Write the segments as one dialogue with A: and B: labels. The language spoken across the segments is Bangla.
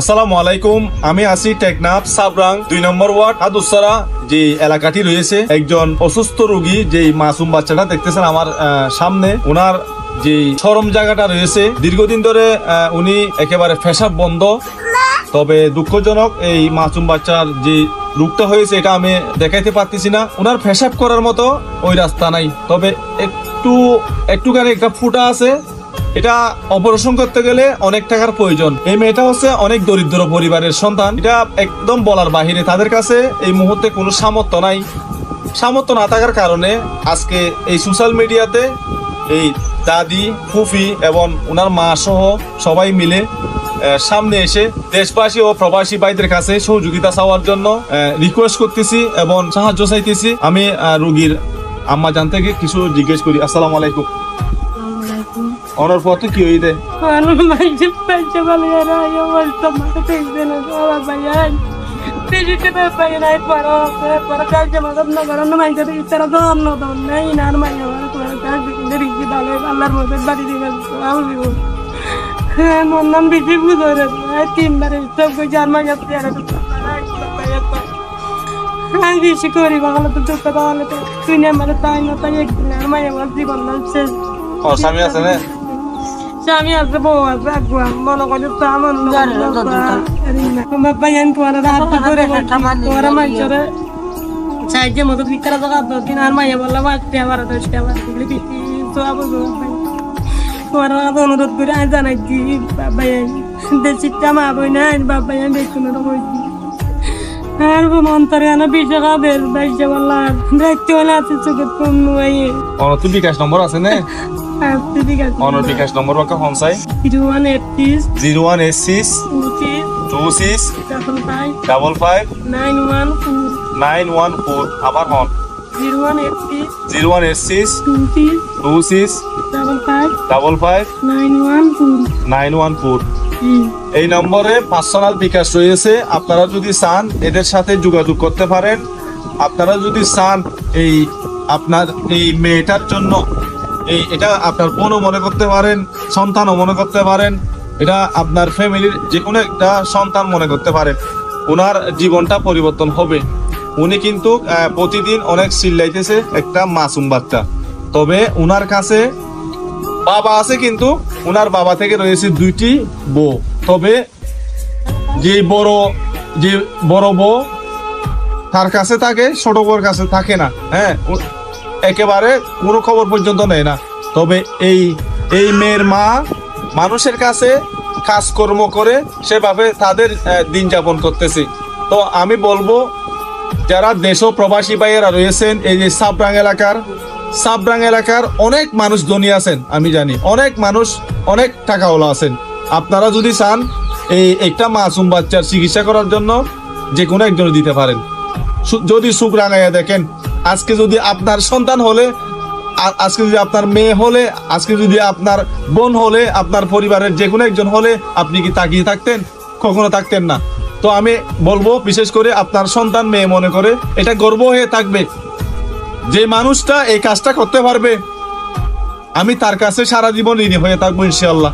A: আসসালামু আলাইকুম। আমি আছি টেকনাফ সাবরাং 2 নম্বর ওয়ার্ড হাদুসারা যে এলাকাটি রয়েছে। একজন অসুস্থ রোগী যে মাসুম বাচ্চাটা দেখতেছেন আমার সামনে, ওনার যে চরম জায়গাটা রয়েছে, দীর্ঘদিন ধরে উনি একেবারে পেশাব বন্ধ। তবে দুঃখজনক এই মাসুম বাচ্চার যে রোগটা হয়েছে এটা আমি দেখাইতে পারতেছি না। ওনার পেশাব করার মতো ওই রাস্তা নাই, তবে একটুখানি একটা ফুটা আছে। এটা অপারেশন করতে গেলে অনেক টাকার প্রয়োজন। এই মেয়েটা হচ্ছে অনেক দরিদ্র পরিবারের সন্তান। এটা একদম বলার বাহিরে, তাদের কাছে এই মুহূর্তে কোনো সামর্থ্য নাই। সামর্থ্য না থাকার কারণে আজকে এই সোশ্যাল মিডিয়াতে এই দাদি, ফুফি এবং ওনার মা সহ সবাই মিলে সামনে এসে দেশবাসী ও প্রবাসী ভাইদের কাছে সহযোগিতা চাওয়ার জন্য রিকোয়েস্ট করতেছি এবং সাহায্য চাইতেছি। আমি রোগীর আম্মা জান থেকে কিছু জিজ্ঞেস করি। আসসালামু আলাইকুম। অনার পথে কি হইতে
B: বেশি করি বাংলা তো দুঃখ তাহলে তো তুই আমার তাই না তাই একদিন আর মায়ের জীবন শেষ।
A: স্বামী আছে না?
B: স্বামী আছে, বউ আছে, আগুয়া মনে করি তো আমার বাইন তোমার রাত করে তোমার মাইচরে সাহায্য মতো বিকার জায়গা দিন আর মাইয়া বললাম আজকে আবার 10টা আবার দিবি তো আবার তোমার অনুরোধ করে আজ জানাই দি বাবা দেশিটা মা বই না বাবা দেখুন বলছি আর মন্তরে আনা 20 টাকা বের বাইশে বললাম দেখতে হলে আছে চোখে কম নুয়ে
A: অনতি বিকাশ নম্বর আছে না? অনর বিকাশ নম্বর বাকা ফোন চাই 0186 26 55 914 আবার হন 0186 26 55 914। এই নম্বরে পার্সোনাল বিকাশ রয়েছে। আপনারা যদি চান এদের সাথে যোগাযোগ করতে পারেন। আপনারা যদি চান এই আপনার এই মেয়েটার জন্য এটা আপনার বোনও মনে করতে পারেন, সন্তানও মনে করতে পারেন, এটা আপনার ফ্যামিলির যে কোনো একটা সন্তান মনে করতে পারেন। ওনার জীবনটা পরিবর্তন হবে। উনি কিন্তু প্রতিদিন অনেক চিল্লাইতেছে একটা মাসুম বাচ্চা। তবে ওনার কাছে বাবা আছে, কিন্তু ওনার বাবা থেকে রয়েছে 2টি বউ। তবে যে বড় বউ তার কাছে থাকে, ছোট বউর কাছে থাকে না। হ্যাঁ, একেবারে কোনো খবর পর্যন্ত নেয় না। তবে এই মেয়ের মা মানুষের কাছে কাজকর্ম করে সেভাবে তাদের দিন যাপন করতেছে। তো আমি বলবো যারা দেশ ও প্রবাসী ভাইয়েরা রয়েছেন, এই যে সাবরাং এলাকার অনেক মানুষ ধনী আছেন, আমি জানি অনেক মানুষ অনেক টাকাওয়ালা আছেন। আপনারা যদি চান এই একটা মাসুম বাচ্চার চিকিৎসা করার জন্য যে কোনো একজন দিতে পারেন। যদি চোখ রাঙাইয়া দেখেন, আজকে যদি আপনার সন্তান হলে, আজকে যদি আপনার মেয়ে হলে, আজকে যদি আপনার বোন হলে, আপনার পরিবারের যে কোনো একজন হলে, আপনি কি তাকিয়ে থাকতেন? কখনো থাকতেন না। তো আমি বলবো বিশেষ করে আপনার সন্তান মেয়ে মনে করে এটা গর্ব হয়ে থাকবে। যে মানুষটা এই কাজটা করতে পারবে, আমি তার কাছে সারা জীবন ঋণী হয়ে থাকবো ইনশাআল্লাহ।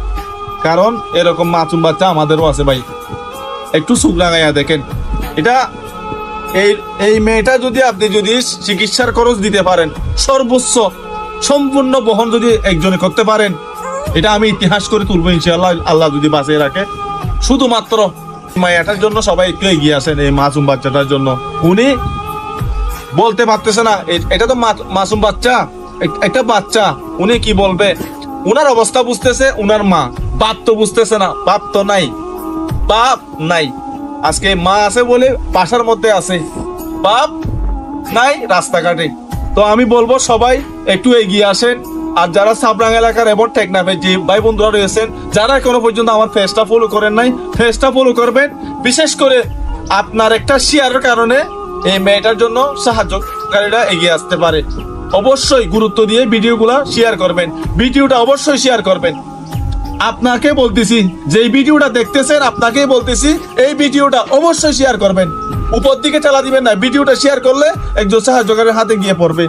A: কারণ এরকম মাসুম বাচ্চা আমাদেরও আছে ভাই। একটু চোখ লাগাইয়া দেখেন। এটা এই মেয়েটা যদি আপনি যদি চিকিৎসার খরচ দিতে পারেন, সর্বোচ্চ সম্পূর্ণ বহন যদি একজনে করতে পারেন, এটা আমি ইতিহাস করে তুলবো ইনশাআল্লাহ, আল্লাহ যদি বাঁচিয়ে রাখে। শুধুমাত্র মায়াটার জন্য সবাই একটু এগিয়ে আসেন। এই মাসুম বাচ্চাটার জন্য উনি বলতে পারতেছে না, এটা তো মাসুম বাচ্চা, একটা বাচ্চা, উনি কি বলবে? উনার অবস্থা বুঝতেছে উনার মা, বাপ তো বুঝতেছে না। বাপ তো নাই, বাপ নাই। আজকে মা আছে বলে বাসার মধ্যে আছে, বাপ নাই রাস্তাঘাটে। তো আমি বলবো সবাই একটু এগিয়ে আসেন। আর যারা সাবরাং এলাকার এবং টেকনাফের যে ভাই বন্ধুরা রয়েছেন, যারা এখনো পর্যন্ত আমার পেজটা ফলো করেন নাই, পেজটা ফলো করবেন। বিশেষ করে আপনার একটা শেয়ারের কারণে এই মেয়েটার জন্য সাহায্যকারীরা এগিয়ে আসতে পারে। অবশ্যই গুরুত্ব দিয়ে ভিডিওগুলা শেয়ার করবেন, ভিডিওটা অবশ্যই শেয়ার করবেন। আপনাকে বলতেছি, যে ভিডিওটা দেখতেছেন আপনাকেই বলতেছি, এই ভিডিওটা অবশ্যই শেয়ার করবেন। উপর দিকে চালা দিবেন না, ভিডিওটা শেয়ার করলে একজন সাহায্যকারীর হাতে গিয়ে পড়বে।